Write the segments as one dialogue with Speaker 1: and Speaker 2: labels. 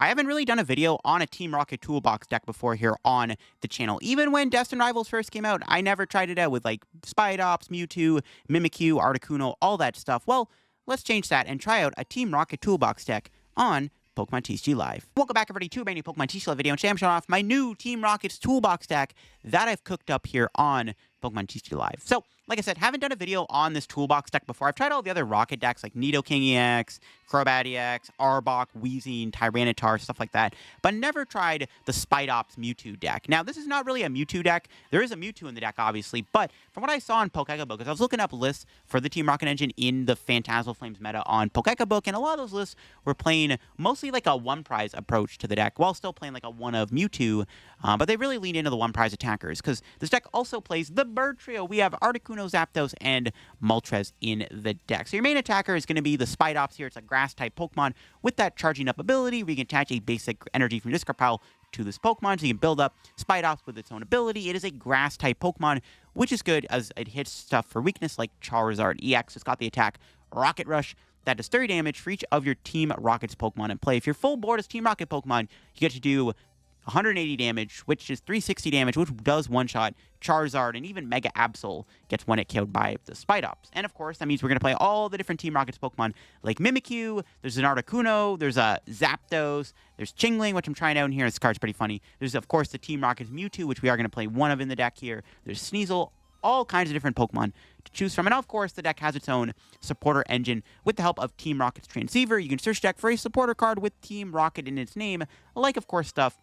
Speaker 1: I haven't really done a video on a Team Rocket Toolbox deck before here on the channel. Even when Destined Rivals first came out, I never tried it out with like Spidops, Mewtwo, Mimikyu, Articuno, all that stuff. Well, let's change that and try out a Team Rocket Toolbox deck on Pokemon TCG Live. Welcome back, everybody, to a brand new Pokemon TCG Live video. And today I'm showing off my new Team Rocket's Toolbox deck that I've cooked up here on Pokemon TCG Live. So, like I said, haven't done a video on this Toolbox deck before. I've tried all the other Rocket decks like Nidoking EX, Crobat EX, Arbok, Weezing, Tyranitar, stuff like that, but never tried the Spidops Mewtwo deck. Now, this is not really a Mewtwo deck. There is a Mewtwo in the deck, obviously, but from what I saw on Pokébook, because I was looking up lists for the Team Rocket engine in the Phantasmal Flames meta on Pokébook, and a lot of those lists were playing mostly like a one-prize approach to the deck, while still playing like a one of Mewtwo, but they really leaned into the one-prize attackers, because this deck also plays the Bird Trio. We have Articuno, Zapdos, and Moltres in the deck. So your main attacker is going to be the Spidops here. It's a grass-type Pokemon with that charging up ability where you can attach a basic energy from your discard pile to this Pokemon, so you can build up Spidops with its own ability. It is a grass-type Pokemon, which is good as it hits stuff for weakness like Charizard EX. It's got the attack Rocket Rush that does 30 damage for each of your Team Rocket's Pokemon in play. If you're full board as Team Rocket Pokemon, you get to do 180 damage, which is 360 damage, which does one-shot Charizard, and even Mega Absol gets one-hit killed by the Spidops. And of course, that means we're going to play all the different Team Rocket's Pokemon, like Mimikyu, there's an Articuno, there's a Zapdos, there's Chingling, which I'm trying out in here. This card's pretty funny. There's, of course, the Team Rocket's Mewtwo, which we are going to play one of in the deck here. There's Sneasel, all kinds of different Pokemon to choose from. And of course, the deck has its own supporter engine with the help of Team Rocket's Transceiver. You can search deck for a supporter card with Team Rocket in its name, like, of course, stuff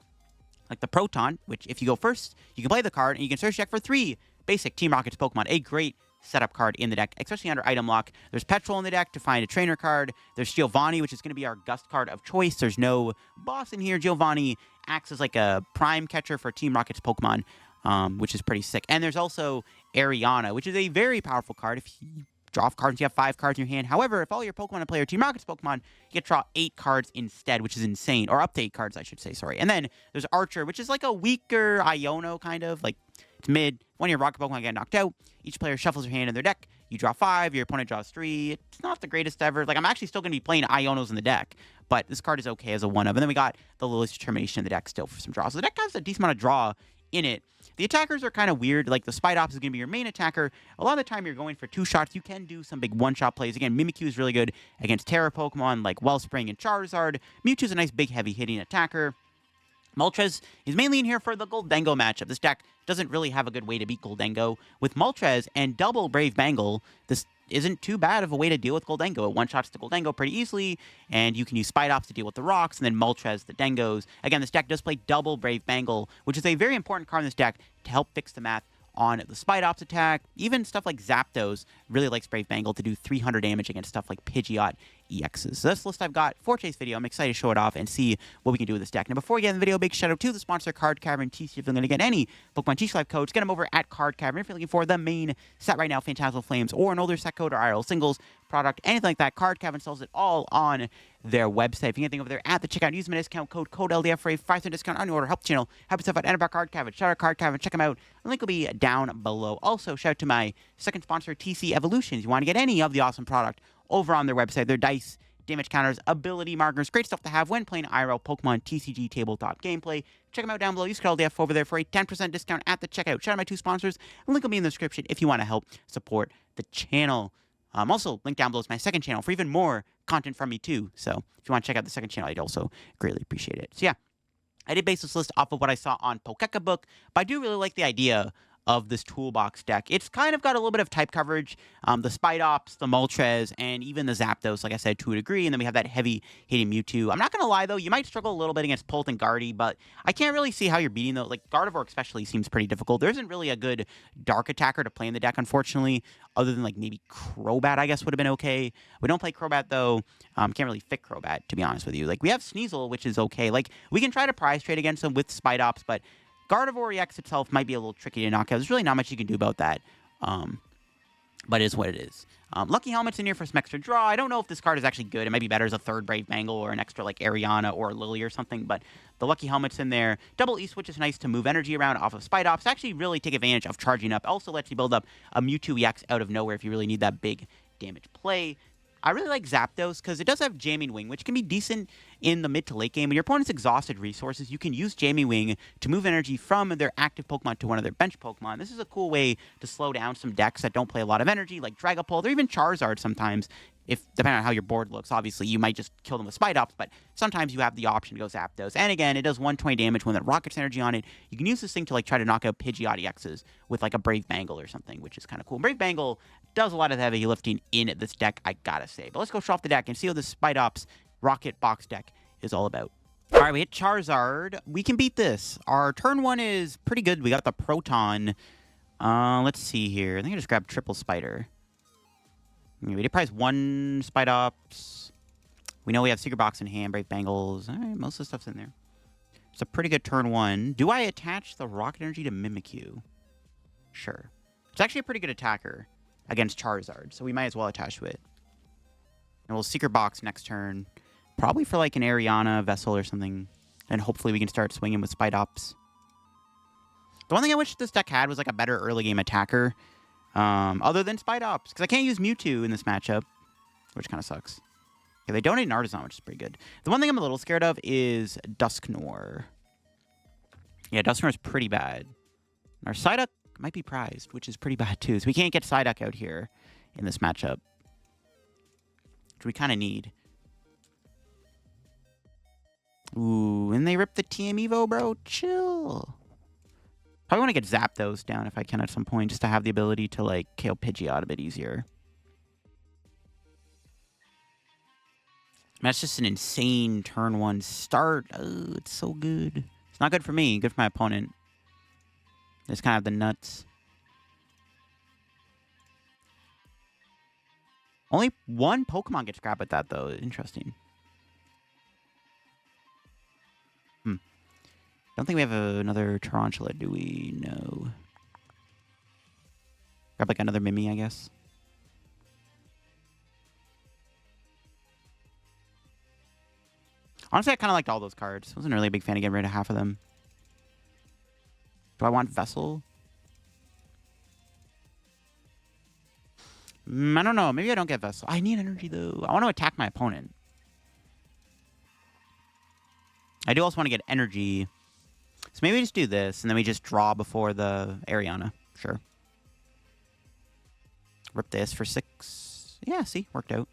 Speaker 1: like the Proton, which if you go first, you can play the card, and you can search deck for 3 basic Team Rocket's Pokemon. A great setup card in the deck, especially under item lock. There's Petrol in the deck to find a trainer card. There's Giovanni, which is going to be our Gust card of choice. There's no boss in here. Giovanni acts as like a prime catcher for Team Rocket's Pokemon, which is pretty sick. And there's also Ariana, which is a very powerful card. If you draw off cards, you have 5 cards in your hand. However, if all your Pokemon play are Team Rocket's Pokemon, you get to draw 8 cards instead, which is insane. Or up to 8 cards, I should say, sorry. And then there's Archer, which is like a weaker Iono, kind of. Like, it's mid. One of your Rocket Pokemon get knocked out. Each player shuffles their hand in their deck. You draw 5, your opponent draws 3. It's not the greatest ever. Like, I'm actually still going to be playing Ionos in the deck, but this card is okay as a one-of. And then we got the Lillie's Determination in the deck still for some draws. So the deck has a decent amount of draw in it. The attackers are kind of weird. Like, the Spidops is going to be your main attacker. A lot of the time, you're going for 2 shots. You can do some big one-shot plays. Again, Mimikyu is really good against Terra Pokemon like Wellspring and Charizard. Mewtwo is a nice, big, heavy-hitting attacker. Moltres is mainly in here for the Goldengo matchup. This deck doesn't really have a good way to beat Goldengo. With Moltres and double Brave Bengal, this isn't too bad of a way to deal with Goldengo. It one-shots the Goldengo pretty easily, and you can use Spidops to deal with the rocks, and then Moltres, the Dengos. Again, this deck does play double Brave Bengal, which is a very important card in this deck to help fix the math on the Spidops attack. Even stuff like Zapdos really likes Brave Bengal to do 300 damage against stuff like Pidgeot EXs. So this list I've got for today's video. I'm excited to show it off and see what we can do with this deck. Now, before we get in the video, big shout out to the sponsor, Card Cavern TCG. If you're going to get any Pokemon TCG Live codes, get them over at Card Cavern. If you're looking for the main set right now, Phantasmal Flames, or an older set code or IRL singles product, anything like that, Card Cavern sells it all on their website. If you get anything over there at the checkout, use my discount code LDF for a 5% discount on your order. Help the channel, help yourself out, and about Card Cavern. Shout out Card Cavern, check them out. The link will be down below. Also, shout out to my second sponsor, TC Evolutions. You want to get any of the awesome product over on their website, their dice, damage counters, ability markers, great stuff to have when playing IRL Pokemon TCG tabletop gameplay. Check them out down below. Use code LDF over there for a 10% discount at the checkout. Shout out my 2 sponsors. The link will be in the description if you want to help support the channel. Also, link down below is my second channel for even more content from me too. So if you want to check out the second channel, I'd also greatly appreciate it. So yeah, I did base this list off of what I saw on Pokébook, but I do really like the idea of this Toolbox deck. It's kind of got a little bit of type coverage. The Spidops, the Moltres, and even the Zapdos, like I said, to a degree. And then we have that heavy-hitting Mewtwo. I'm not going to lie, though. You might struggle a little bit against Pult and Guardy, but I can't really see how you're beating those. Like, Gardevoir especially seems pretty difficult. There isn't really a good dark attacker to play in the deck, unfortunately, other than, like, maybe Crobat, I guess, would have been okay. We don't play Crobat, though. Can't really fit Crobat, to be honest with you. Like, we have Sneasel, which is okay. Like, we can try to prize trade against them with Spidops, but Gardevoir EX itself might be a little tricky to knock out. There's really not much you can do about that, but it is what it is. Lucky Helmet's in here for some extra draw. I don't know if this card is actually good. It might be better as a 3rd Brave Bengal or an extra like Ariana or Lillie or something, but the Lucky Helmet's in there. Double E-Switch is nice to move energy around off of Spidops. Actually really take advantage of charging up. Also lets you build up a Mewtwo EX out of nowhere if you really need that big damage play. I really like Zapdos because it does have Jamming Wing, which can be decent in the mid to late game. When your opponent's exhausted resources, you can use Jamming Wing to move energy from their active Pokemon to one of their bench Pokemon. This is a cool way to slow down some decks that don't play a lot of energy, like Dragapult or even Charizard sometimes. If depending on how your board looks, obviously you might just kill them with Spidops, but sometimes you have the option to go Zapdos. And again, it does 120 damage when it rockets energy on it. You can use this thing to like try to knock out Pidgeot EXs with like a Brave Bangle or something, which is kind of cool. Brave Bangle does a lot of heavy lifting in this deck, I gotta say. But let's go show off the deck and see what this Spidops Rocket Box deck is all about. All right, we hit Charizard. We can beat this. Our turn 1 is pretty good. We got the Proton. Let's see here. I think I just grabbed Triple Spider. We did prize 1 Spidops. We know we have Secret Box in hand, Brave Bangles. All right, most of the stuff's in there. It's a pretty good turn 1. Do I attach the Rocket Energy to Mimikyu? Sure. It's actually a pretty good attacker against Charizard, so we might as well attach to it. And we'll Secret Box next turn. Probably for like an Ariana Vessel or something. And hopefully we can start swinging with Spidops. The one thing I wish this deck had was like a better early game attacker. Other than Spidops, because I can't use Mewtwo in this matchup, which kind of sucks. Okay, they donate an Artisan, which is pretty good. The one thing I'm a little scared of is Dusknoir. Yeah, Dusknoir is pretty bad. Our Psyduck might be prized, which is pretty bad too. So we can't get Psyduck out here in this matchup, which we kind of need. Ooh, and they ripped the TM Evo, bro. Chill. Probably want to get Zapdos down if I can at some point, just to have the ability to, like, KO Pidgeot a bit easier. That's just an insane turn 1 start. Oh, it's so good. It's not good for me. Good for my opponent. It's kind of the nuts. Only 1 Pokemon gets grabbed with that, though. Interesting. Don't think we have another Tarountula, do we? No. Grab like another Mimi, I guess. Honestly, I kind of liked all those cards. I wasn't really a big fan of getting rid of half of them. Do I want Vessel? I don't know. Maybe I don't get Vessel. I need energy, though. I want to attack my opponent. I do also want to get energy. So maybe we just do this, and then we just draw before the Ariana. Sure. Rip this for 6. Yeah, see? Worked out.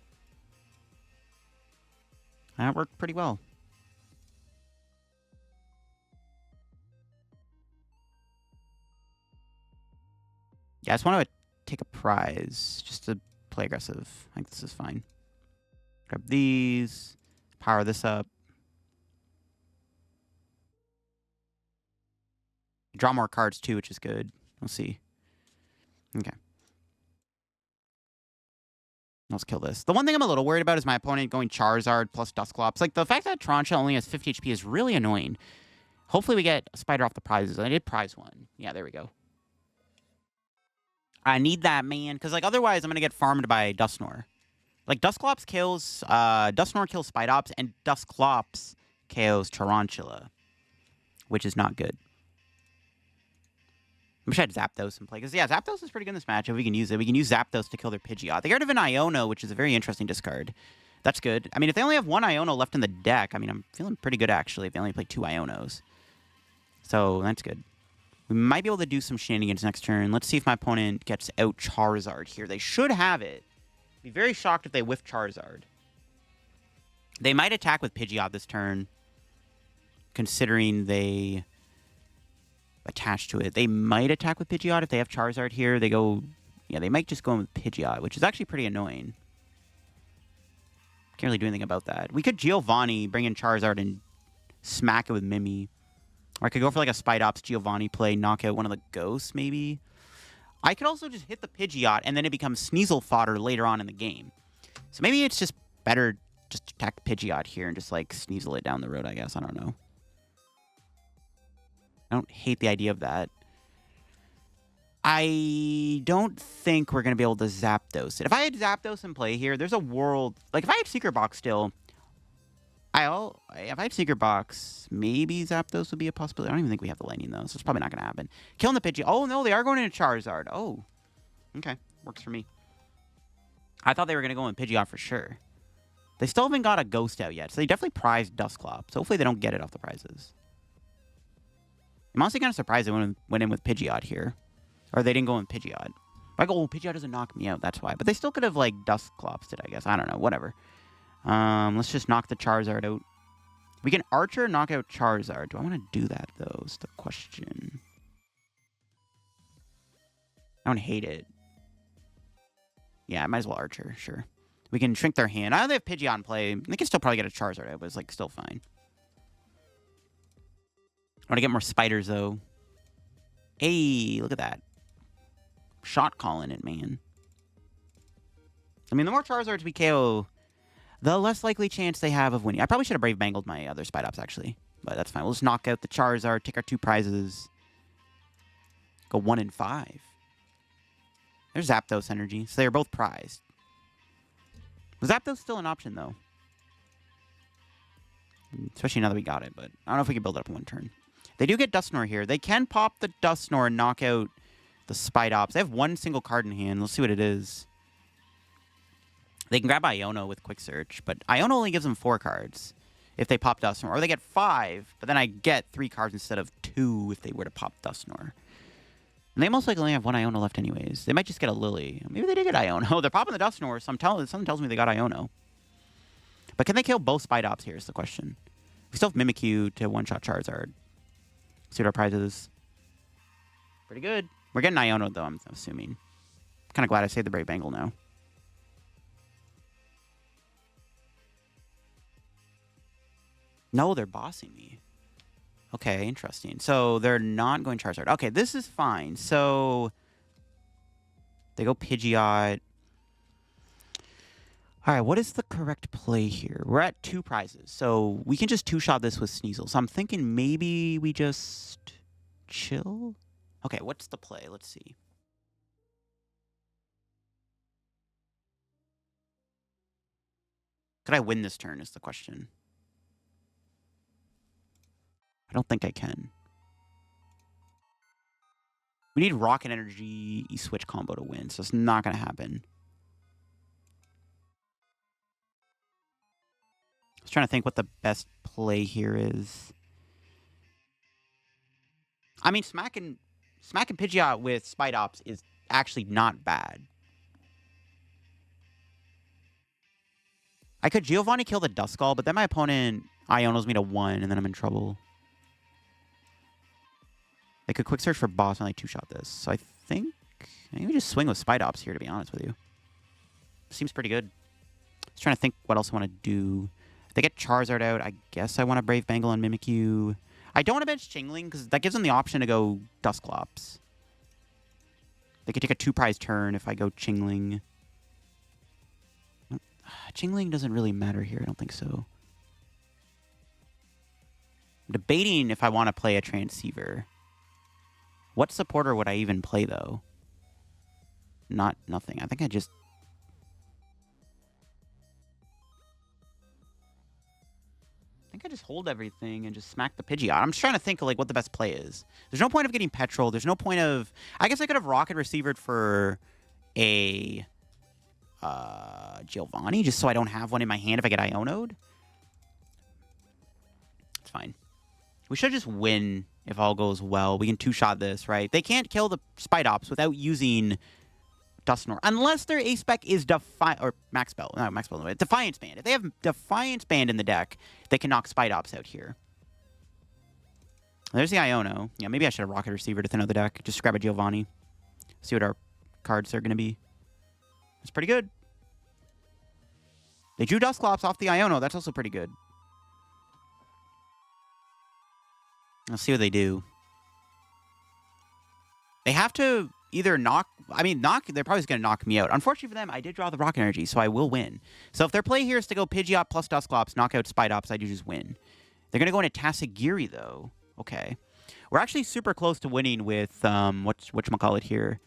Speaker 1: That worked pretty well. Yeah, I just want to take a prize just to play aggressive. I think this is fine. Grab these. Power this up. Draw more cards, too, which is good. We'll see. Okay. Let's kill this. The one thing I'm a little worried about is my opponent going Charizard plus Dusclops. Like, the fact that Tarountula only has 50 HP is really annoying. Hopefully we get a Spider off the prizes. I did prize 1. Yeah, there we go. I need that, man. Because, like, otherwise I'm going to get farmed by Dusknoir. Like, Dusclops kills... Dusknoir kills Spidops, and Dusclops KOs Tarountula. Which is not good. I wish I had Zapdos in play. Because, yeah, Zapdos is pretty good in this match if we can use it. We can use Zapdos to kill their Pidgeot. They get rid of an Iono, which is a very interesting discard. That's good. I mean, if they only have 1 Iono left in the deck, I mean, I'm feeling pretty good, actually, if they only play 2 Ionos. So, that's good. We might be able to do some shenanigans next turn. Let's see if my opponent gets out Charizard here. They should have it. Be very shocked if they whiff Charizard. They might attack with Pidgeot this turn, considering they... attached to it. They might attack with Pidgeot if they have Charizard here. They go... Yeah, they might just go in with Pidgeot, which is actually pretty annoying. Can't really do anything about that. We could Giovanni, bring in Charizard, and smack it with Mimi. Or I could go for like a Spidops Giovanni play, knock out one of the ghosts, maybe. I could also just hit the Pidgeot, and then it becomes Sneasel fodder later on in the game. So maybe it's just better just to attack Pidgeot here and just like Sneasel it down the road, I guess. I don't know. I don't hate the idea of that. I don't think we're going to be able to Zapdos it. If I had Zapdos in play here, there's a world... Like, if I had Secret Box still... If I had Secret Box, maybe Zapdos would be a possibility. I don't even think we have the Lightning, though, so it's probably not going to happen. Killing the Pidgey. Oh, no, they are going into Charizard. Oh. Okay. Works for me. I thought they were going to go in Pidgeot for sure. They still haven't got a Ghost out yet, so they definitely prized Dusclops. So hopefully they don't get it off the prizes. I'm honestly kind of surprised they went in with Pidgeot here. Or they didn't go in Pidgeot. Like, oh, Pidgeot doesn't knock me out, that's why. But they still could have, like, Dusclops it, I guess. I don't know, whatever. Let's just knock the Charizard out. We can Archer knock out Charizard. Do I want to do that, though, is the question. I don't hate it. Yeah, I might as well Archer, sure. We can shrink their hand. I know they have Pidgeot in play. They can still probably get a Charizard out, but it's, like, still fine. I want to get more spiders, though. Hey, look at that. Shot calling it, man. I mean, the more Charizards we KO, the less likely chance they have of winning. I probably should have Brave Bangled my other Spidops, actually. But that's fine. We'll just knock out the Charizard, take our 2 prizes. Go 1 and 5. There's Zapdos energy. So they're both prized. Was Zapdos still an option, though? Especially now that we got it, but I don't know if we can build it up in 1 turn. They do get Dusknoir here. They can pop the Dusknoir and knock out the Spidops. They have 1 single card in hand. Let's see what it is. They can grab Iono with Quick Search, but Iono only gives them 4 cards if they pop Dusknoir. Or they get 5, but then I get 3 cards instead of 2 if they were to pop Dusknoir. And they most likely only have 1 Iono left anyways. They might just get a Lillie. Maybe they did get Iono. They're popping the Dusknoir. Something tells me they got Iono. But can they kill both Spidops here is the question. We still have Mimikyu to one-shot Charizard. See what our prize is. Pretty good. We're getting Iono, though, I'm assuming. Kind of glad I saved the Brave Bangle now. No, they're bossing me. Okay, interesting. So they're not going Charizard. Okay, this is fine. So they go Pidgeot. All right, what is the correct play here? We're at 2 prizes, so we can just 2-shot this with Sneasel. So I'm thinking maybe we just chill? Okay, what's the play? Let's see. Could I win this turn is the question. I don't think I can. We need Rock and Energy E-Switch combo to win, so it's not going to happen. I was trying to think what the best play here is. I mean, smacking Pidgeot with Spidops is actually not bad. I could Giovanni kill the Duskull, but then my opponent Ionos me to 1, and then I'm in trouble. They could Quick Search for boss and like 2-shot this. So I think maybe just swing with Spidops here, to be honest with you. Seems pretty good. I was trying to think what else I want to do. If they get Charizard out, I guess I want to Brave Bangle on Mimikyu. I don't want to bench Chingling, because that gives them the option to go Dusclops. They could take a 2-prize turn if I go Chingling. Chingling doesn't really matter here, I don't think so. I'm debating if I want to play a Transceiver. What supporter would I even play, though? Nothing. I think I just... hold everything and just smack the Pidgeot. I'm just trying to think of, like, what the best play is. There's no point of getting Petrol. There's no point of... I guess I could have Rocket Receivered for a... Giovanni, just so I don't have one in my hand if I get Iono'd. It's fine. We should just win if all goes well. We can 2-shot this, right? They can't kill the Spidops without using Dusknoir. Unless their A-Spec is or Max Bell. No, Max Bell. Defiance Band. If they have Defiance Band in the deck, they can knock Spidops out here. There's the Iono. Yeah, maybe I should have Rocket Receiver to thin out the deck. Just grab a Giovanni. See what our cards are going to be. It's pretty good. They drew Dusclops off the Iono. That's also pretty good. Let's see what they do. They have to either knock... I mean, they're probably going to knock me out. Unfortunately for them, I did draw the Rock Energy, so I will win. So if their play here is to go Pidgeot plus Dusclops, knock out Spidops, I do just win. They're going to go into Tasigiri, though. Okay. We're actually super close to winning with... whatchamacallit here.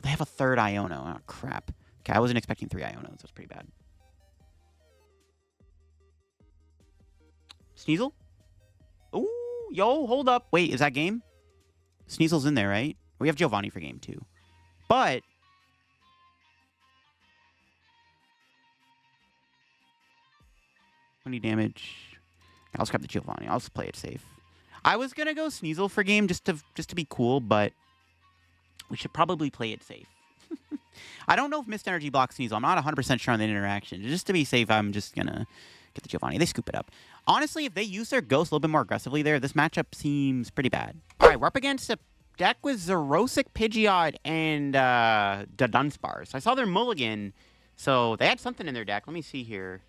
Speaker 1: They have a 3rd Iono. Oh, crap. Okay, I wasn't expecting 3 Ionos. That's pretty bad. Sneasel? Ooh, yo, hold up. Wait, is that game? Sneasel's in there, right? We have Giovanni for game 2. But 20 damage. I'll scrap the Giovanni. I'll just play it safe. I was gonna go Sneasel for game just to be cool, but we should probably play it safe. I don't know if Mist Energy blocks Sneasel. I'm not 100% sure on the interaction. Just to be safe, I'm just gonna get the Giovanni. They scoop it up. Honestly, if they use their Ghost a little bit more aggressively there, this matchup seems pretty bad. All right, we're up against a deck with Xerosic, Pidgeot, and Dunsparce. So I saw their mulligan, so they had something in their deck. Let me see here.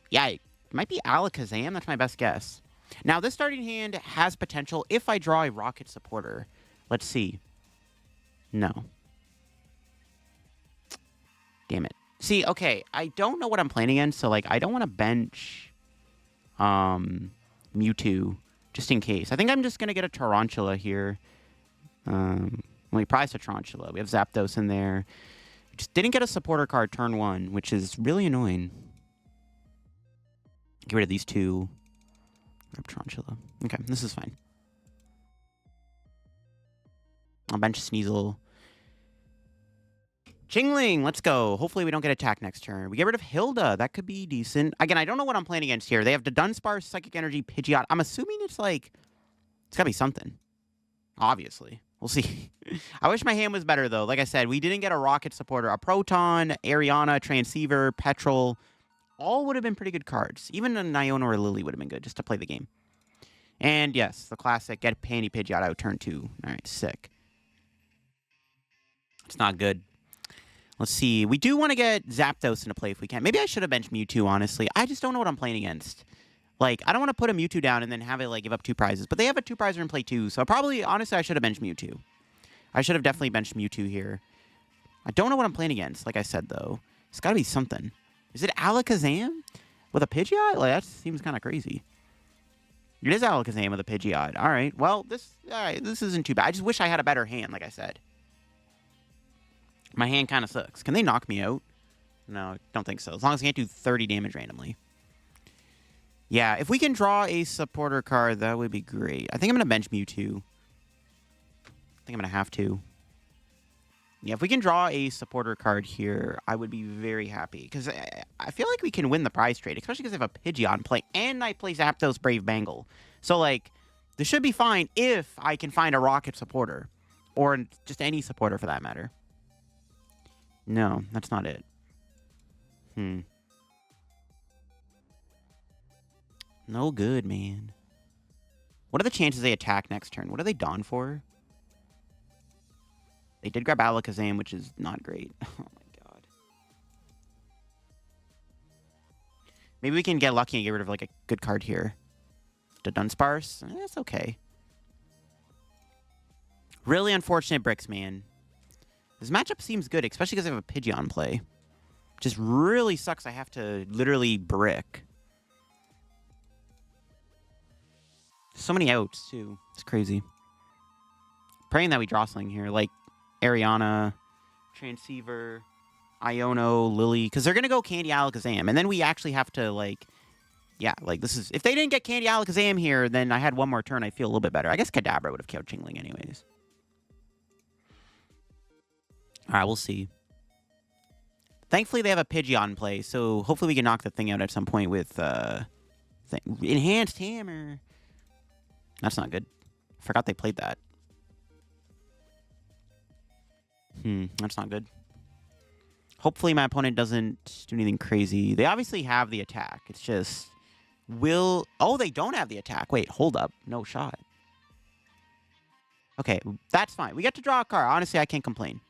Speaker 1: Yeah, it might be Alakazam. That's my best guess. Now, this starting hand has potential if I draw a Rocket supporter. Let's see. No. Damn it. See, okay, I don't know what I'm playing against, so, like, I don't want to bench Mewtwo just in case. I think I'm just going to get a Tarountula here. We priced a Tarountula. We have Zapdos in there. Just didn't get a supporter card turn 1, which is really annoying. Get rid of these two. Grab Tarountula. Okay, this is fine. I'll bench Sneasel. Chingling, let's go. Hopefully we don't get attacked next turn. We get rid of Hilda. That could be decent. Again, I don't know what I'm playing against here. They have the Dunsparce, Psychic Energy, Pidgeot. I'm assuming it's like... It's got to be something. Obviously. We'll see. I wish my hand was better, though. Like I said, we didn't get a Rocket supporter. A Proton, Ariana, Transceiver, Petrol. All would have been pretty good cards. Even an Iono or a Lillie would have been good just to play the game. And yes, the classic get Panty Pidgeot out turn 2. All right, sick. It's not good. Let's see. We do want to get Zapdos into play if we can. Maybe I should have benched Mewtwo, honestly. I just don't know what I'm playing against. Like, I don't want to put a Mewtwo down and then have it, like, give up 2 prizes. But they have a 2-prizer in play, too. So probably, honestly, I should have benched Mewtwo. I should have definitely benched Mewtwo here. I don't know what I'm playing against, like I said, though. It's got to be something. Is it Alakazam with a Pidgeot? Like, that seems kind of crazy. It is Alakazam with a Pidgeot. All right. Well, this isn't too bad. I just wish I had a better hand, like I said. My hand kind of sucks. Can they knock me out? No, I don't think so. As long as I can't do 30 damage randomly. Yeah, if we can draw a supporter card, that would be great. I think I'm going to bench Mewtwo. I think I'm going to have to. Yeah, if we can draw a supporter card here, I would be very happy. Because I feel like we can win the prize trade, especially because I have a Pidgeot in play. And I play Zapdos Brave Bangle. So, like, this should be fine if I can find a Rocket supporter. Or just any supporter for that matter. No, that's not it. No good, man. What are the chances they attack next turn? What are they done for? They did grab Alakazam, which is not great. Oh my god. Maybe we can get lucky and get rid of, like, a good card here. The Dunsparce? That's okay. Really unfortunate bricks, man. This matchup seems good, especially because I have a Pidgeot in play. Just really sucks I have to literally brick. So many outs, too. It's crazy. Praying that we draw something here, like Ariana, Transceiver, Iono, Lillie, because they're going to go Candy Alakazam, and then we actually have to, like, yeah, like, this is, if they didn't get Candy Alakazam here, then I had one more turn, I'd feel a little bit better. I guess Kadabra would have killed Chingling anyways. Alright, we'll see. Thankfully, they have a Pidgeot in play, so hopefully we can knock the thing out at some point with, Enhanced Hammer. That's not good. Forgot they played that. That's not good. Hopefully my opponent doesn't do anything crazy. They obviously have the attack. It's just... Oh, they don't have the attack. Wait, hold up. No shot. Okay, that's fine. We get to draw a card. Honestly, I can't complain.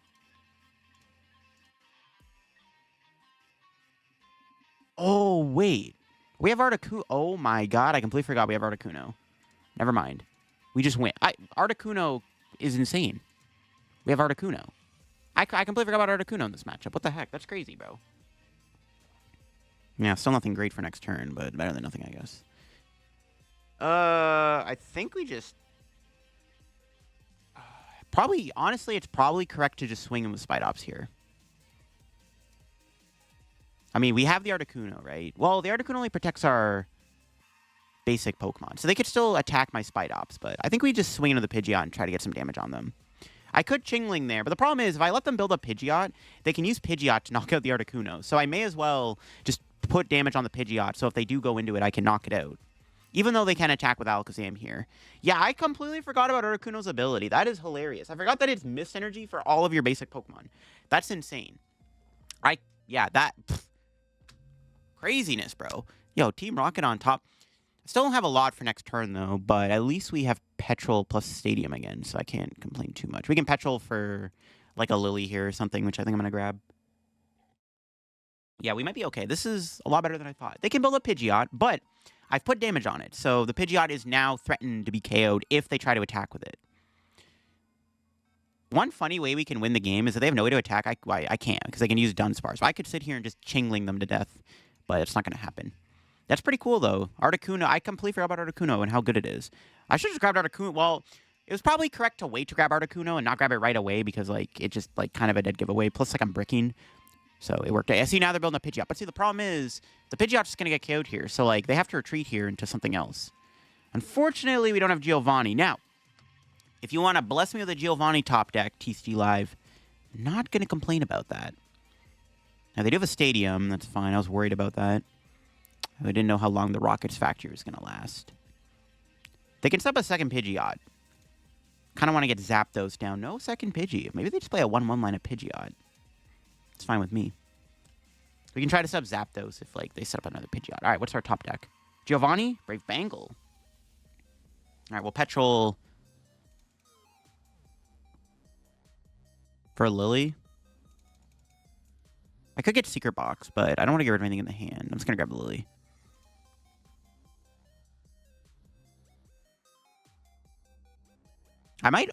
Speaker 1: Oh, wait. We have Articuno. Oh my god, I completely forgot we have Articuno. Never mind. We just win. Articuno is insane. We have Articuno. I completely forgot about Articuno in this matchup. What the heck? That's crazy, bro. Yeah, still nothing great for next turn, but better than nothing, I guess. I think we just... probably, honestly, it's probably correct to just swing him with Spidops here. I mean, we have the Articuno, right? Well, the Articuno only protects our basic Pokemon. So they could still attack my Spidops, but I think we just swing into the Pidgeot and try to get some damage on them. I could Chingling there, but the problem is if I let them build up Pidgeot, they can use Pidgeot to knock out the Articuno. So I may as well just put damage on the Pidgeot, so if they do go into it, I can knock it out. Even though they can attack with Alakazam here. Yeah, I completely forgot about Articuno's ability. That is hilarious. I forgot that it's Mist Energy for all of your basic Pokemon. That's insane. Craziness, bro. Yo, Team Rocket on top. Still don't have a lot for next turn, though, but at least we have Petrol plus Stadium again, so I can't complain too much. We can Petrol for, like, a Lillie here or something, which I think I'm going to grab. Yeah, we might be okay. This is a lot better than I thought. They can build a Pidgeot, but I've put damage on it, so the Pidgeot is now threatened to be KO'd if they try to attack with it. One funny way we can win the game is if they have no way to attack, I can't, because I can use Dunsparce. So I could sit here and just Chingling them to death, but it's not going to happen. That's pretty cool, though. Articuno, I completely forgot about Articuno and how good it is. I should have just grabbed Articuno. Well, it was probably correct to wait to grab Articuno and not grab it right away because, like, it just, like, kind of a dead giveaway. Plus, like, I'm bricking, so it worked. I see now they're building a Pidgeot. But see, the problem is the Pidgeot's just going to get KO'd here. So, like, they have to retreat here into something else. Unfortunately, we don't have Giovanni. Now, if you want to bless me with a Giovanni top deck, TCG Live, not going to complain about that. Now, they do have a Stadium. That's fine. I was worried about that. I didn't know how long the Rockets factory was going to last. They can set up a second Pidgeot. Kind of want to get Zapdos down. No second Pidgey. Maybe they just play a 1-1 line of Pidgeot. It's fine with me. We can try to set up Zapdos if, like, they set up another Pidgeot. All right, what's our top deck? Giovanni? Brave Bangle. All right, well, Petrol for Lillie. I could get Secret Box, but I don't want to get rid of anything in the hand. I'm just going to grab Lillie. I might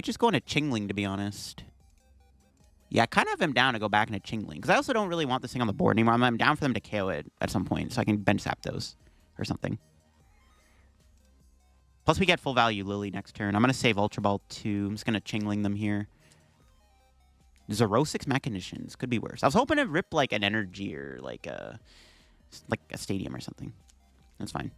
Speaker 1: just go into Chingling, to be honest. Yeah, I kind of am down to go back into Chingling, because I also don't really want this thing on the board anymore. I'm down for them to KO it at some point, so I can bench Zapdos or something. Plus, we get full value Lillie next turn. I'm going to save Ultra Ball 2. I'm just going to Chingling them here. Zero-6 Mechanicians. Could be worse. I was hoping to rip, like, an Energy or, like a Stadium or something. That's fine.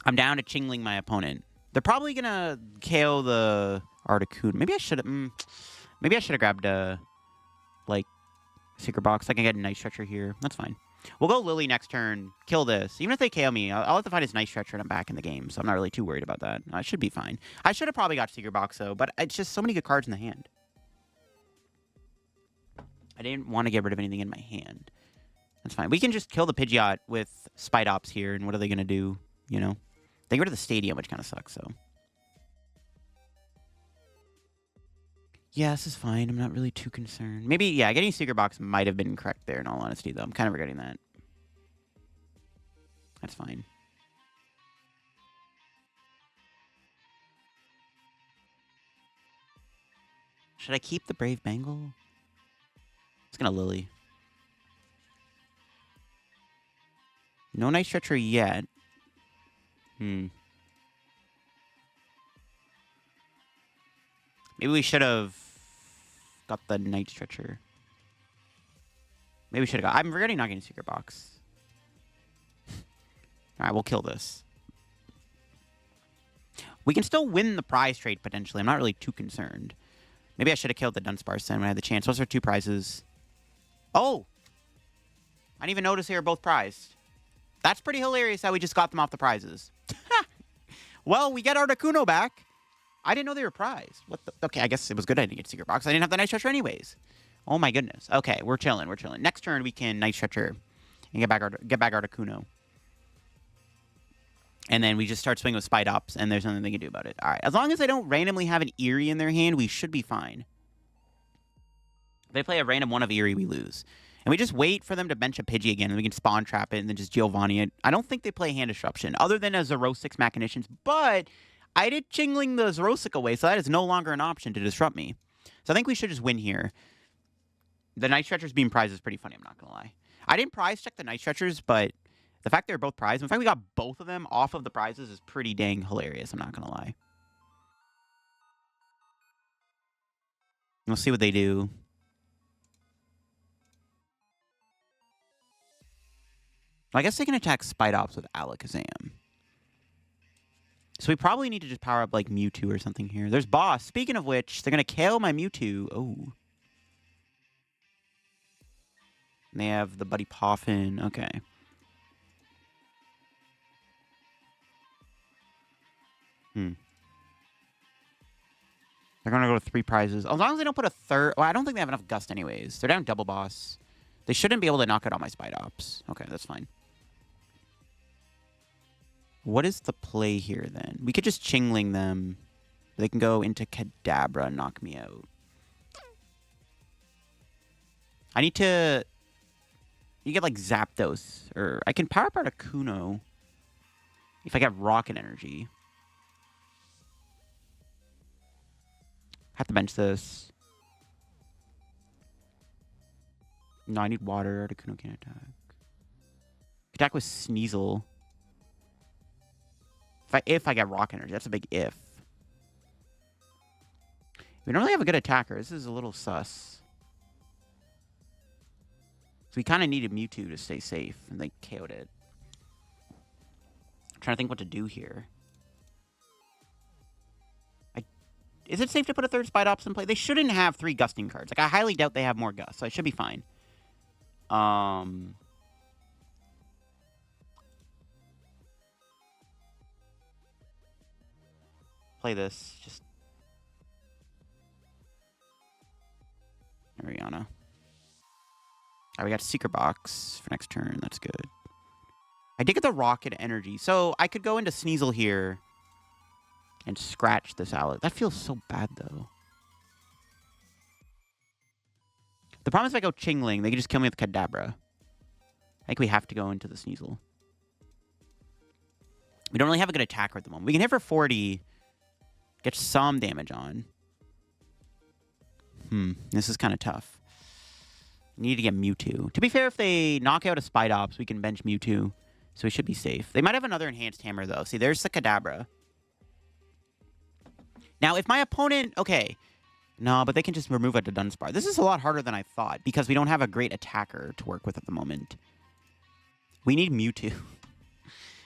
Speaker 1: I'm down to Chingling my opponent. They're probably going to KO the Articuno. Maybe I should have grabbed a, like, Secret Box. I can get a Night Stretcher here. That's fine. We'll go Lillie next turn. Kill this. Even if they KO me, I'll have to find his Night Stretcher and I'm back in the game. So I'm not really too worried about that. I should be fine. I should have probably got Secret Box, though. But it's just so many good cards in the hand. I didn't want to get rid of anything in my hand. That's fine. We can just kill the Pidgeot with Spidops here. And what are they going to do? You know? They get rid of the Stadium, which kind of sucks, so. Yeah, this is fine. I'm not really too concerned. Maybe, yeah, getting Secret Box might have been correct there, in all honesty, though. I'm kind of regretting that. That's fine. Should I keep the Brave Bangle? It's gonna Lillie. No Night Stretcher yet. Maybe we should have got the Night Stretcher. Maybe we should have got... I'm regretting not getting Secret Box. Alright, we'll kill this. We can still win the prize trade, potentially. I'm not really too concerned. Maybe I should have killed the Dunsparce then when I had the chance. Those are 2 prizes. Oh! I didn't even notice they were both prized. That's pretty hilarious how we just got them off the prizes. Well, we get Articuno back. I didn't know they were prized. What the... Okay, I guess it was good I didn't get Secret Box. I didn't have the Night Stretcher anyways. Oh my goodness. Okay, we're chilling. We're chilling. Next turn, we can Night Stretcher and get back Articuno. And then we just start swinging with Spidops, and there's nothing they can do about it. All right. As long as they don't randomly have an Eerie in their hand, we should be fine. If they play a random one of Eerie, we lose. And we just wait for them to bench a Pidgey again, and we can Spawn Trap it, and then just Giovanni it. I don't think they play Hand Disruption, other than a Zero-6 Mechanicians, but I did Chingling the Zero-6 away, so that is no longer an option to disrupt me. So I think we should just win here. The Night Stretchers being prized is pretty funny, I'm not going to lie. I didn't prize check the Night Stretchers, but the fact they're both prized, in fact we got both of them off of the prizes is pretty dang hilarious, I'm not going to lie. We'll see what they do. I guess they can attack Spidops with Alakazam. So we probably need to just power up, like, Mewtwo or something here. There's Boss. Speaking of which, they're going to KO my Mewtwo. Oh. And they have the Buddy Poffin. Okay. They're going to go to 3 prizes. As long as they don't put a third... Well, I don't think they have enough Gust anyways. They're down double boss. They shouldn't be able to knock out all my Spidops. Okay, that's fine. What is the play here, then? We could just Chingling them. They can go into Kadabra and knock me out. I need to... You get, like, Zapdos. Or I can power up Articuno if I get Rocket Energy. Have to bench this. No, I need water. Articuno can't attack. Attack with Sneasel. If I get Rock Energy. That's a big if. We don't really have a good attacker. This is a little sus. So we kind of needed Mewtwo to stay safe. And they KO'd it. I'm trying to think what to do here. Is it safe to put a third Spidops in play? They shouldn't have 3 Gusting cards. Like, I highly doubt they have more Gust, so I should be fine. Play this. Just... Ariana. Alright, we got Secret Box for next turn. That's good. I did get the Rocket Energy, so I could go into Sneasel here and scratch this Alakazam. That feels so bad, though. The problem is if I go Chingling, they can just kill me with Kadabra. I think we have to go into the Sneasel. We don't really have a good attacker at the moment. We can hit for 40, get some damage on. This is kind of tough. Need to get Mewtwo. To be fair, if they knock out a Spidops, we can bench Mewtwo, so we should be safe. They might have another Enhanced Hammer, though. See, there's the Kadabra. Now, if my opponent... Okay. No, but they can just remove a Dunsparce. This is a lot harder than I thought, because we don't have a great attacker to work with at the moment. We need Mewtwo.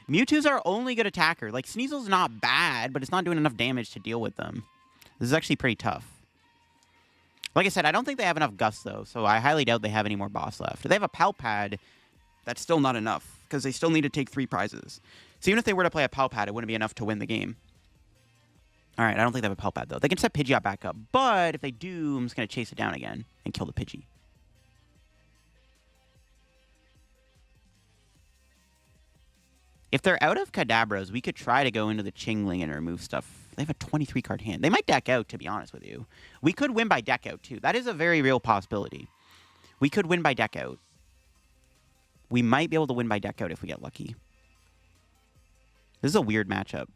Speaker 1: Mewtwo's our only good attacker. Like, Sneasel's not bad, but it's not doing enough damage to deal with them. This is actually pretty tough. Like I said, I don't think they have enough Gust, though, so I highly doubt they have any more boss left. If they have a Palpad, that's still not enough, because they still need to take 3 prizes. So even if they were to play a Palpad, it wouldn't be enough to win the game. Alright, I don't think they have a Palpad, though. They can set Pidgeot back up, but if they do, I'm just going to chase it down again and kill the Pidgey. If they're out of Kadabras, we could try to go into the Chingling and remove stuff. They have a 23-card hand. They might deck out, to be honest with you. We could win by deck out, too. That is a very real possibility. We could win by deck out. We might be able to win by deck out if we get lucky. This is a weird matchup.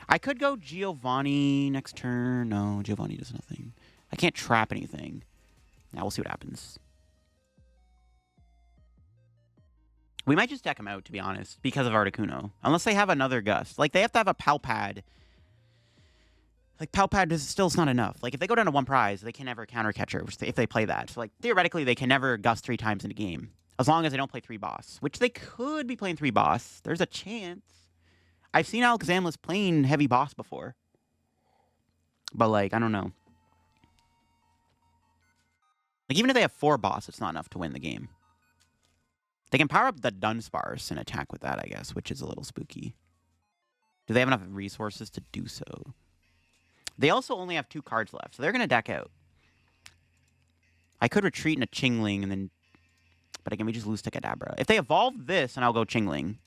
Speaker 1: I could go Giovanni next turn. No, Giovanni does nothing. I can't trap anything. Now we'll see what happens. We might just deck him out, to be honest, because of Articuno. Unless they have another Gust. Like, they have to have a Palpad. Like, Palpad is still not enough. Like, if they go down to 1 prize, they can never counter Catcher if they play that. So, like, theoretically, they can never Gust 3 times in a game. As long as they don't play 3 boss. Which they could be playing 3 boss. There's a chance. I've seen Alakazam playing heavy boss before. But, like, I don't know. Like, even if they have 4 boss, it's not enough to win the game. They can power up the Dunsparce and attack with that, I guess, which is a little spooky. Do they have enough resources to do so? They also only have 2 cards left, so they're going to deck out. I could retreat in a Chingling and then... But again, we just lose to Kadabra. If they evolve this, then I'll go Chingling.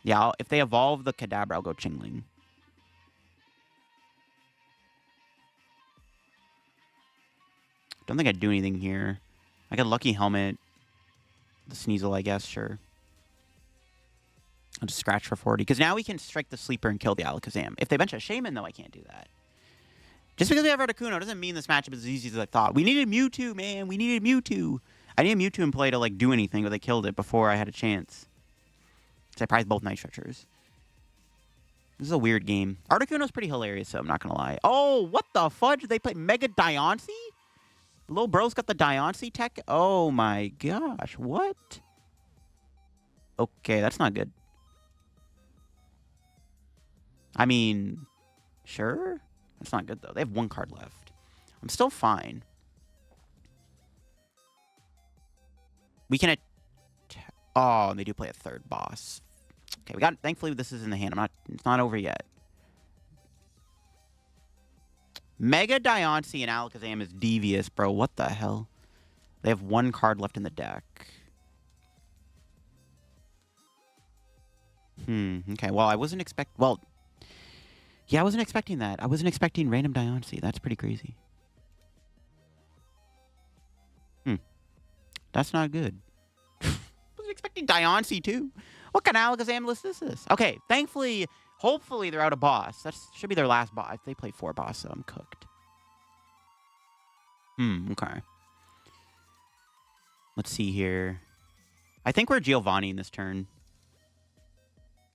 Speaker 1: Yeah, if they evolve the Kadabra, I'll go Chingling. Don't think I'd do anything here. I got Lucky Helmet. The Sneasel, I guess, sure. I'll just scratch for 40. Because now we can strike the Sleeper and kill the Alakazam. If they bench a Shaman, though, I can't do that. Just because we have Articuno doesn't mean this matchup is as easy as I thought. We needed Mewtwo, man. We needed Mewtwo. I needed Mewtwo in play to, like, do anything, but they killed it before I had a chance. So I prized both Night Stretchers. This is a weird game. Articuno's pretty hilarious, so I'm not going to lie. Oh, what the fudge? They play Mega Diancie? Lil Bro's got the Diancie tech? Oh my gosh, what? Okay, that's not good. I mean, sure. That's not good, though. They have 1 card left. I'm still fine. We can... Oh, and they do play a third boss. Okay, we got... Thankfully, this is in the hand. It's not over yet. Mega Diancie and Alakazam is devious, bro. What the hell? They have one card left in the deck. Okay, well, I wasn't Well, yeah, I wasn't expecting that. I wasn't expecting random Diancie. That's pretty crazy. That's not good. Wasn't expecting Diancie, too. What kind of Alakazam list is this? Okay, thankfully, hopefully they're out of boss. That should be their last boss. They play 4 boss, so I'm cooked. Okay. Let's see here. I think we're Giovanni in this turn.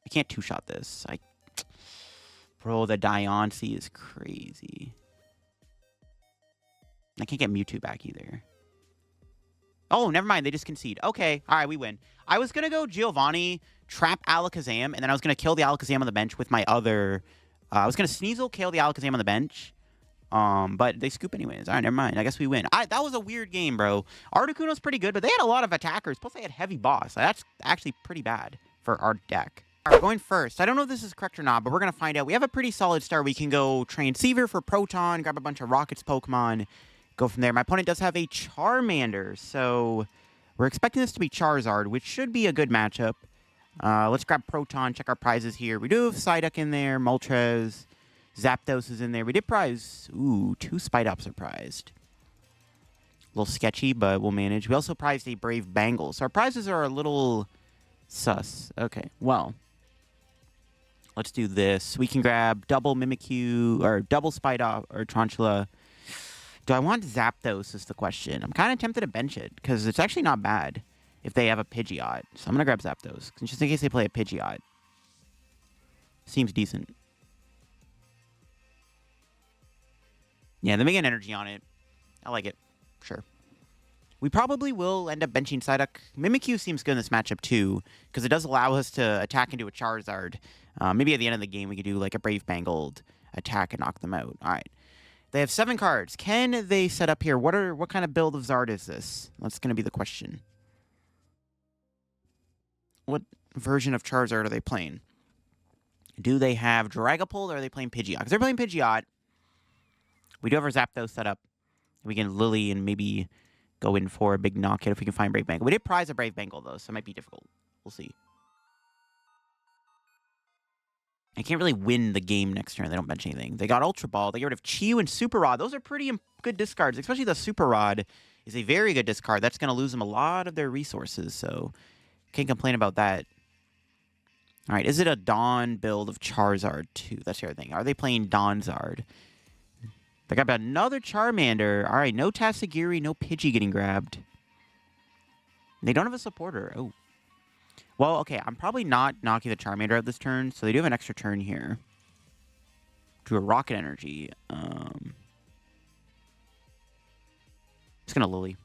Speaker 1: I can't two-shot this. Bro, the Diancie is crazy. I can't get Mewtwo back either. Oh, never mind. They just concede. Okay. All right, we win. I was going to go Giovanni, trap Alakazam, and then I was going to kill the Alakazam on the bench with my other... I was going to Sneasel, kill the Alakazam on the bench. But they scoop anyways. All right, never mind. I guess we win. That was a weird game, bro. Articuno's pretty good, but they had a lot of attackers. Plus, they had heavy boss. That's actually pretty bad for our deck. All right, going first. I don't know if this is correct or not, but we're going to find out. We have a pretty solid start. We can go Transceiver for Proton, grab a bunch of Rockets Pokemon, go from there. My opponent does have a Charmander, so we're expecting this to be Charizard, which should be a good matchup. Let's grab Proton, check our prizes here. We do have Psyduck in there, Moltres, Zapdos is in there. We did prize, 2 Spidops are prized. A little sketchy, but we'll manage. We also prized a Brave Bangle, so our prizes are a little sus. Okay, well, let's do this. We can grab double Mimikyu, or double Spidops, or Tarountula. Do I want Zapdos is the question. I'm kind of tempted to bench it, because it's actually not bad if they have a Pidgeot. So I'm going to grab Zapdos, just in case they play a Pidgeot. Seems decent. Yeah, they may get energy on it. I like it. Sure. We probably will end up benching Psyduck. Mimikyu seems good in this matchup, too, because it does allow us to attack into a Charizard. Maybe at the end of the game, we could do like a Brave Bangled attack and knock them out. All right. They have 7 cards. Can they set up here? What kind of build of Zard is this? That's going to be the question. What version of Charizard are they playing? Do they have Dragapult or are they playing Pidgeot? Because they're playing Pidgeot. We do have our Zapdos set up. We can Lillie and maybe go in for a big knockout if we can find Brave Bangle. We did prize a Brave Bangle, though, so it might be difficult. We'll see. I can't really win the game next turn. They don't bench anything. They got Ultra Ball. They get rid of Chew and Super Rod. Those are pretty good discards, especially the Super Rod is a very good discard. That's going to lose them a lot of their resources, so can't complain about that. All right, is it a Dawn build of Charizard, too? That's the other thing. Are they playing Donzard? They got another Charmander. All right, no Tatsugiri, no Pidgey getting grabbed. They don't have a supporter. Oh. Well, okay, I'm probably not knocking the Charmander out this turn, so they do have an extra turn here. To a Rocket Energy. Just gonna Lillie.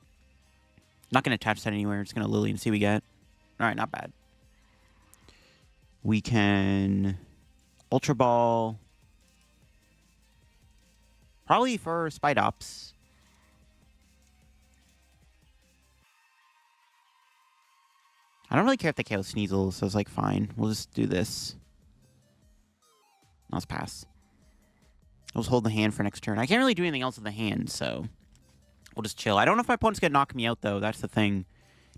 Speaker 1: Not gonna attach that anywhere. Just gonna Lillie and see what we get. All right, not bad. We can Ultra Ball. Probably for Spidops. I don't really care if they KO Sneasel, so it's like, fine. We'll just do this. Let's pass. I'll just hold the hand for next turn. I can't really do anything else with the hand, so we'll just chill. I don't know if my opponent's going to knock me out, though. That's the thing.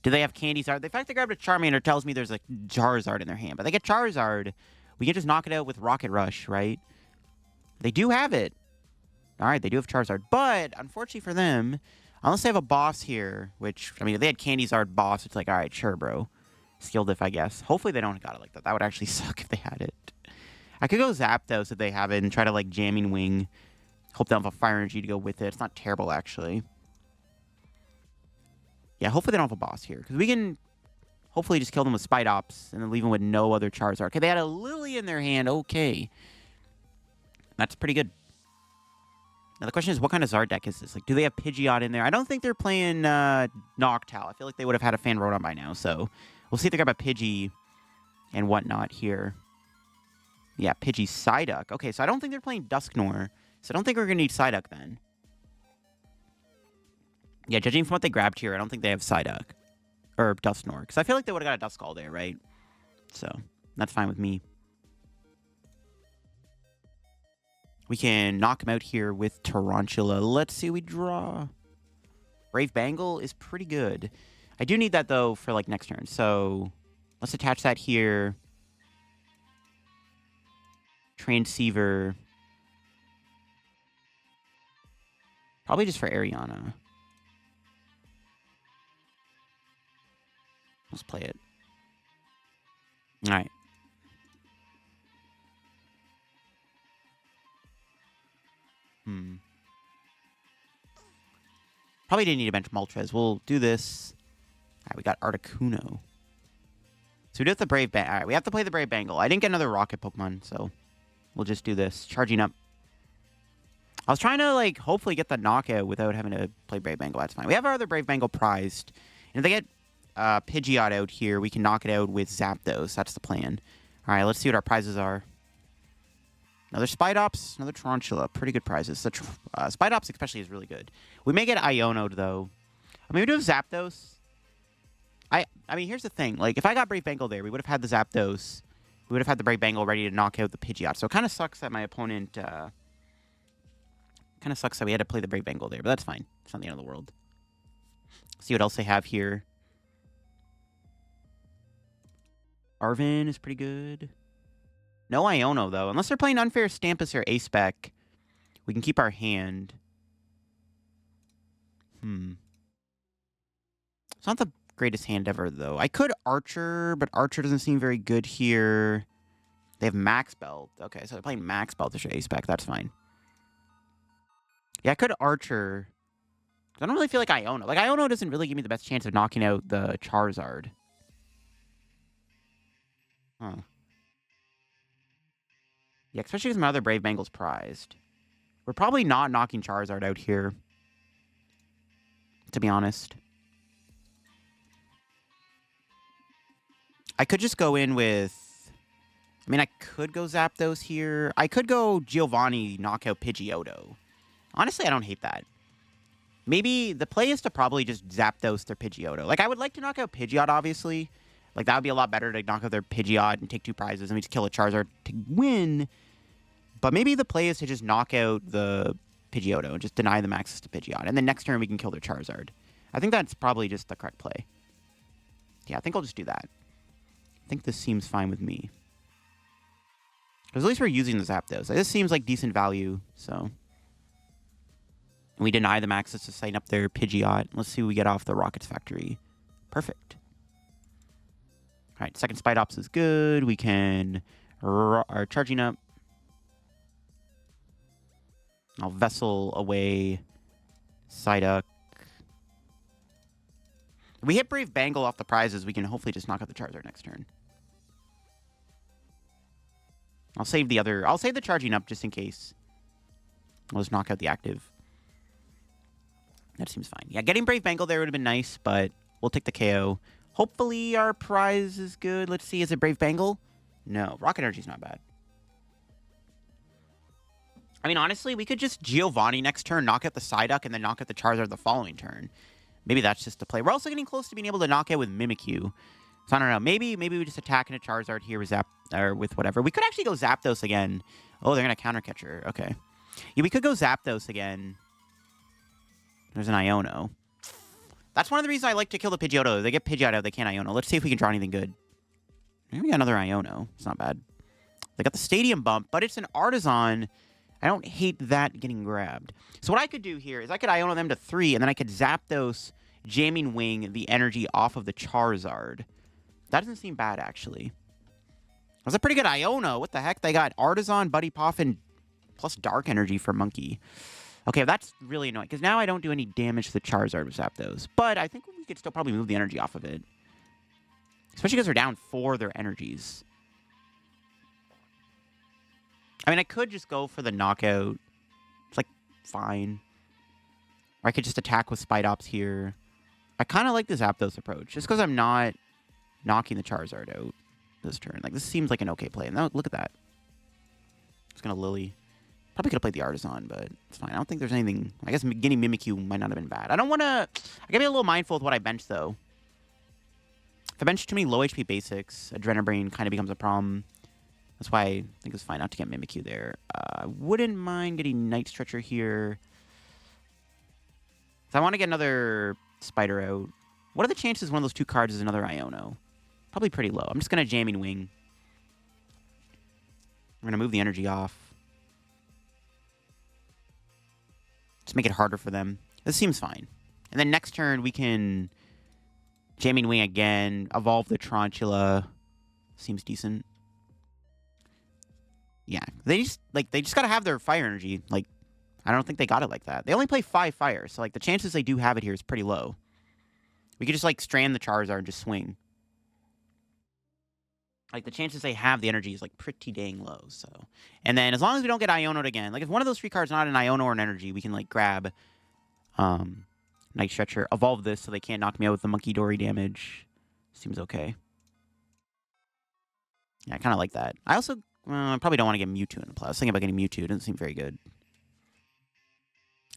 Speaker 1: Do they have Candy Zard? The fact they grabbed a Charmander tells me there's a Charizard in their hand. But they get Charizard. We can just knock it out with Rocket Rush, right? They do have it. All right, they do have Charizard. But, unfortunately for them, unless they have a boss here, which, I mean, if they had Candy Zard boss, it's like, all right, sure, bro. Skill diff, I guess. Hopefully they don't got it like that. That would actually suck if they had it. I could go Zapdos if they have it and try to, like, Jamming Wing. Hope they don't have a Fire Energy to go with it. It's not terrible, actually. Yeah, hopefully they don't have a boss here. Because we can hopefully just kill them with Spidops and then leave them with no other Charizard. Okay, they had a Lillie in their hand. Okay. That's pretty good. Now, the question is, what kind of Zard deck is this? Like, do they have Pidgeot in there? I don't think they're playing Noctowl. I feel like they would have had a fan Rotom by now. So, we'll see if they grab a Pidgey and whatnot here. Yeah, Pidgey Psyduck. Okay, so I don't think they're playing Dusknoir. So, I don't think we're going to need Psyduck then. Yeah, judging from what they grabbed here, I don't think they have Psyduck. Or Dusknoir. Because I feel like they would have got a Duskull there, right? So, that's fine with me. We can knock him out here with Tarountula. Let's see what we draw. Brave Bangle is pretty good. I do need that, though, for, like, next turn. So, let's attach that here. Transceiver. Probably just for Ariana. Let's play it. All right. Probably didn't need to bench Moltres. We'll do this. All right, we got Articuno. So we do have the Brave Bangle. All right, we have to play the Brave Bangle. I didn't get another Rocket Pokemon, so we'll just do this. Charging up. I was trying to, like, hopefully get the knockout without having to play Brave Bangle. That's fine. We have our other Brave Bangle prized. And if they get Pidgeot out here, we can knock it out with Zapdos. That's the plan. All right, let's see what our prizes are. Another Spidops, another Tarountula. Pretty good prizes. The Spidops especially is really good. We may get Iono'd, though. I mean, we do have Zapdos. I mean, here's the thing. Like, if I got Brave Bangle there, we would have had the Zapdos. We would have had the Brave Bangle ready to knock out the Pidgeot. So it kind of sucks that my opponent... kind of sucks that we had to play the Brave Bangle there, but that's fine. It's not the end of the world. See what else they have here. Arven is pretty good. No Iono, though. Unless they're playing Unfair Stampus or A-Spec, we can keep our hand. It's not the greatest hand ever, though. I could Archer, but Archer doesn't seem very good here. They have Max Belt. Okay, so they're playing Max Belt to A-Spec. That's fine. Yeah, I could Archer. I don't really feel like Iono. Like, Iono doesn't really give me the best chance of knocking out the Charizard. Huh. Yeah, especially because my other Brave Bangle's prized. We're probably not knocking Charizard out here, to be honest. I could just go in with... I mean, I could go Zapdos here. I could go Giovanni, knock out Pidgeotto. Honestly, I don't hate that. Maybe the play is to probably just Zapdos their Pidgeotto. Like, I would like to knock out Pidgeot, obviously. Like, that would be a lot better to knock out their Pidgeot and take 2 prizes and we just kill a Charizard to win. But maybe the play is to just knock out the Pidgeotto and just deny them access to Pidgeot. And then next turn we can kill their Charizard. I think that's probably just the correct play. Yeah, I think I'll just do that. I think this seems fine with me. Because at least we're using the Zapdos. This seems like decent value, so... And we deny them access to sign up their Pidgeot. Let's see what we get off the Rockets Factory. Perfect. All right, second Spidops is good. We can... are charging up. I'll Vessel away. Psyduck. If we hit Brave Bangle off the prizes, we can hopefully just knock out the Charizard next turn. I'll save the other... I'll save the charging up just in case. I'll just knock out the active. That seems fine. Yeah, getting Brave Bangle there would have been nice, but we'll take the KO. Hopefully our prize is good. Let's see. Is it Brave Bangle? No. Rocket Energy's not bad. I mean, honestly, we could just Giovanni next turn, knock out the Psyduck, and then knock out the Charizard the following turn. Maybe that's just the play. We're also getting close to being able to knock out with Mimikyu. So I don't know. Maybe we just attack into Charizard here with or with whatever. We could actually go Zapdos again. Oh, they're going to counter catcher. Okay. Yeah, we could go Zapdos again. There's an Iono. That's one of the reasons I like to kill the Pidgeotto. If they get Pidgeot out, they can't Iono. Let's see if we can draw anything good. Maybe we got another Iono. It's not bad. They got the Stadium Bump, but it's an Artisan. I don't hate that getting grabbed. So what I could do here is I could Iono them to 3, and then I could Zapdos, Jamming Wing, the energy off of the Charizard. That doesn't seem bad, actually. That's a pretty good Iono. What the heck? They got Artisan, Buddy Poffin, plus Dark Energy for Monkey. Okay, that's really annoying, because now I don't do any damage to the Charizard with Zapdos. But I think we could still probably move the energy off of it. Especially because they're down 4 their energies. I mean, I could just go for the knockout. It's, like, fine. Or I could just attack with Spidops here. I kind of like the Zapdos approach, just because I'm not knocking the Charizard out this turn. Like, this seems like an okay play. Now, look at that. Just going to Lillie. Probably could have played the Artisan, but it's fine. I don't think there's anything... I guess getting Mimikyu might not have been bad. I don't want to... I gotta be a little mindful with what I bench, though. If I bench too many low HP basics, Adrenabrain kind of becomes a problem. That's why I think it's fine not to get Mimikyu there. I wouldn't mind getting Night Stretcher here. If I want to get another Spider out, what are the chances one of those two cards is another Iono? Probably pretty low. I'm just going to Jamming Wing. I'm going to move the energy off. Just make it harder for them. This seems fine. And then next turn, we can Jamming Wing again, evolve the Tarountula. Seems decent. Yeah, they just got to have their fire energy. Like, I don't think they got it like that. They only play 5 fire, so like the chances they do have it here is pretty low. We could just like strand the Charizard and just swing. Like the chances they have the energy is like pretty dang low. So, and then as long as we don't get Iono'd again, like if one of those 3 cards not an Iono or an energy, we can like grab Night Stretcher, evolve this so they can't knock me out with the Monkey Dory damage. Seems okay. Yeah, I kind of like that. I also I probably don't want to get Mewtwo in the play. I was thinking about getting Mewtwo. It doesn't seem very good.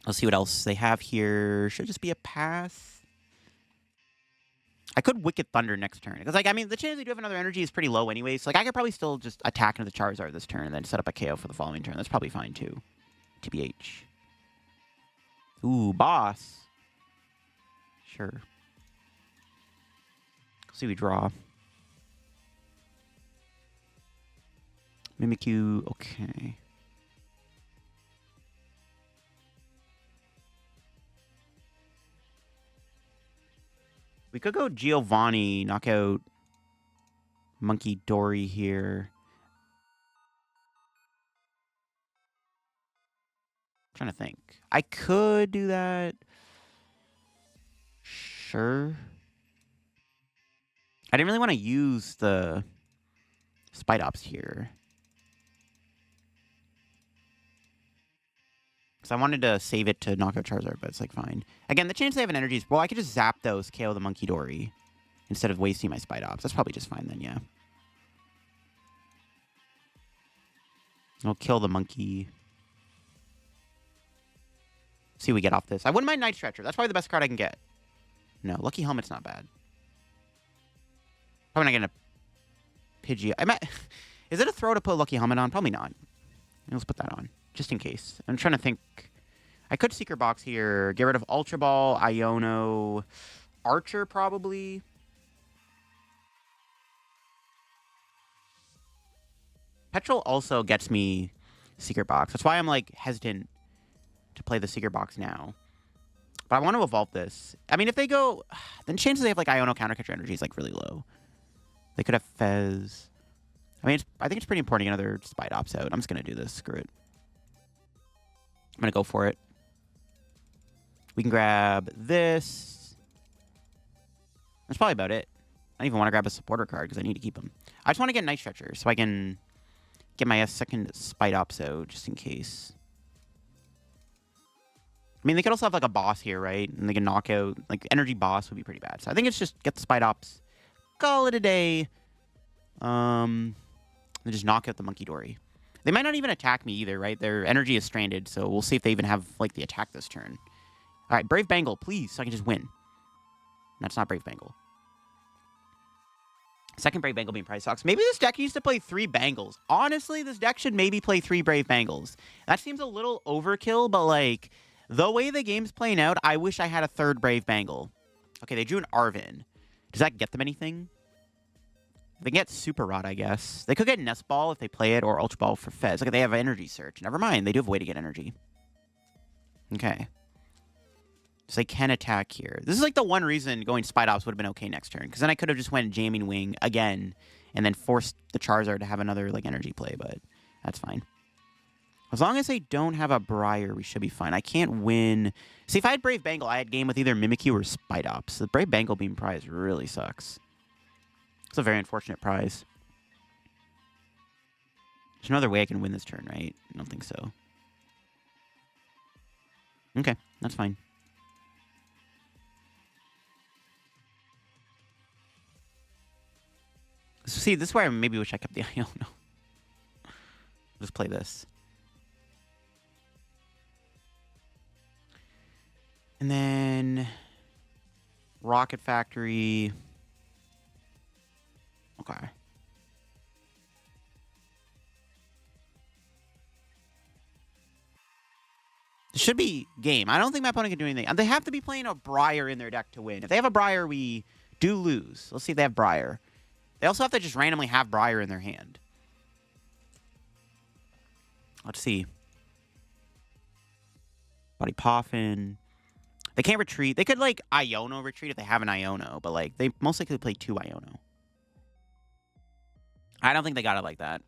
Speaker 1: Let's see what else they have here. Should just be a pass. I could Wicked Thunder next turn. Because, like, I mean, the chance they do have another energy is pretty low anyway. So, like, I could probably still just attack into the Charizard this turn and then set up a KO for the following turn. That's probably fine, too. TBH. Ooh, boss. Sure. Let's see, we draw. Mimikyu, okay. We could go Giovanni, knock out Monkey Dory here. I'm trying to think. I could do that. Sure. I didn't really want to use the Spidops here. Because I wanted to save it to knock out Charizard, but it's like fine. Again, the chance they have an energy is... Well, I could just Zapdos, KO the Monkey Dory instead of wasting my Spidops. That's probably just fine then, yeah. I'll kill the monkey. See what we get off this. I wouldn't mind Night Stretcher. That's probably the best card I can get. No, Lucky Helmet's not bad. Probably not getting a Pidgey. Is it a throw to put Lucky Helmet on? Probably not. Let's put that on. Just in case. I'm trying to think. I could Secret Box here. Get rid of Ultra Ball, Iono, Archer probably. Petrol also gets me Secret Box. That's why I'm like hesitant to play the Secret Box now. But I want to evolve this. I mean, if they go, then chances they have like Iono Counter Catcher energy is like really low. They could have Fez. I mean, I think it's pretty important to get another Spidops out. I'm just going to do this. Screw it. I'm going to go for it. We can grab this. That's probably about it. I don't even want to grab a supporter card because I need to keep them. I just want to get Night Stretcher so I can get my second Spidops out just in case. I mean, they could also have like a boss here, right? And they can knock out, like, energy boss would be pretty bad. So I think it's just get the Spidops, call it a day, and just knock out the Monkey Dory. They might not even attack me either, right? Their energy is stranded, so we'll see if they even have, like, the attack this turn. All right, Brave Bangle, please, so I can just win. That's not Brave Bangle. Second Brave Bangle being Prize Socks. Maybe this deck needs to play 3 Bangles. Honestly, this deck should maybe play 3 Brave Bangles. That seems a little overkill, but, like, the way the game's playing out, I wish I had a 3rd Brave Bangle. Okay, they drew an Arven. Does that get them anything? They can get Super Rod, I guess. They could get Nest Ball if they play it, or Ultra Ball for Fez. Look, they have Energy Search. Never mind. They do have a way to get energy. Okay. So they can attack here. This is like the one reason going Spidops would have been okay next turn. Because then I could have just went Jamming Wing again and then forced the Charizard to have another like energy play. But that's fine. As long as they don't have a Briar, we should be fine. I can't win. See, if I had Brave Bangle, I had game with either Mimikyu or Spidops. The Brave Bangle being prize really sucks. It's a very unfortunate prize. There's no other way I can win this turn, right? I don't think so. Okay, that's fine. See, this is where I maybe wish I kept the Iono. Just play this. And then Rocket Factory. Okay. It should be game. I don't think my opponent can do anything. They have to be playing a Briar in their deck to win. If they have a Briar, we do lose. Let's see if they have Briar. They also have to just randomly have Briar in their hand. Let's see. Buddy Poffin. They can't retreat. They could, like, Iono retreat if they have an Iono, but, like, they most likely play 2 Iono. I don't think they got it like that.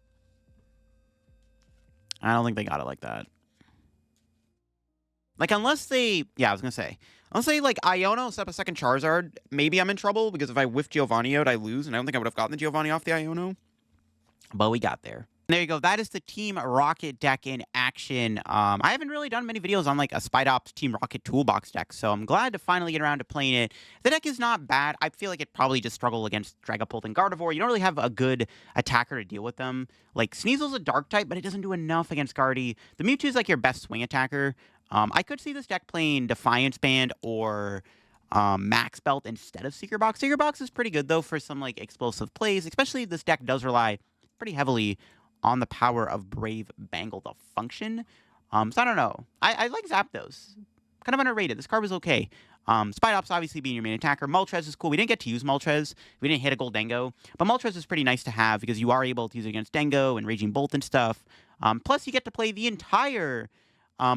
Speaker 1: I don't think they got it like that. Like, unless they... Yeah, I was going to say. Unless they, like, Iono set up a second Charizard, maybe I'm in trouble, because if I whiff Giovanni out, I lose, and I don't think I would have gotten the Giovanni off the Iono. But we got there. There you go. That is the Team Rocket deck in action. I haven't really done many videos on, like, a Spidops Team Rocket Toolbox deck, so I'm glad to finally get around to playing it. The deck is not bad. I feel like it probably just struggled against Dragapult and Gardevoir. You don't really have a good attacker to deal with them. Like, Sneasel's a Dark type, but it doesn't do enough against Guardy. The Mewtwo is, like, your best swing attacker. I could see this deck playing Defiance Band or Max Belt instead of Secret Box. Secret Box is pretty good, though, for some, like, explosive plays, especially if this deck does rely pretty heavily on the power of Brave Bangle to function. So I don't know. I like Zapdos. Kind of underrated. This card was okay. Spidops obviously being your main attacker. Moltres is cool. We didn't get to use Moltres. We didn't hit a Goldengo. But Moltres is pretty nice to have because you are able to use it against Dengo and Raging Bolt and stuff. Plus, you get to play the entire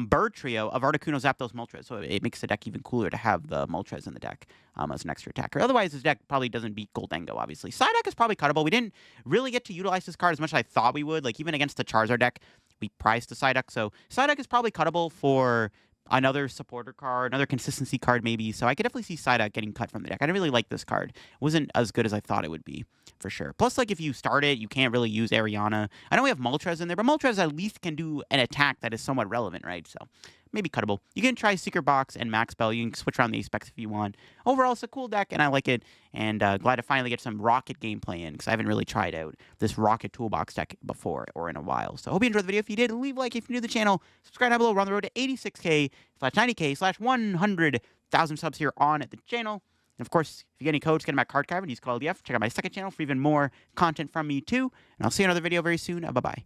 Speaker 1: bird trio of Articuno, Zapdos, Moltres. So it makes the deck even cooler to have the Moltres in the deck as an extra attacker. Otherwise, this deck probably doesn't beat Goldengo, obviously. Psyduck is probably cuttable. We didn't really get to utilize this card as much as I thought we would. Like, even against the Charizard deck, we prized the Psyduck. So Psyduck is probably cuttable for another supporter card, another consistency card maybe. So I could definitely see Psyduck getting cut from the deck. I didn't really like this card. It wasn't as good as I thought it would be, for sure. Plus, like, if you start it, you can't really use Ariana. I know we have Moltres in there, but Moltres at least can do an attack that is somewhat relevant, right? So maybe cuttable. You can try Secret Box and Max Bell. You can switch around the specs if you want. Overall, it's a cool deck, and I like it. And glad to finally get some Rocket gameplay in, because I haven't really tried out this Rocket Toolbox deck before or in a while. So I hope you enjoyed the video. If you did, leave a like. If you're new to the channel, subscribe down below. We're on the road to 86K/90K/100,000 subs here on the channel. And of course, if you get any codes, get them at Card Cavern. Use code LDF. Check out my second channel for even more content from me, too. And I'll see you in another video very soon. Bye-bye.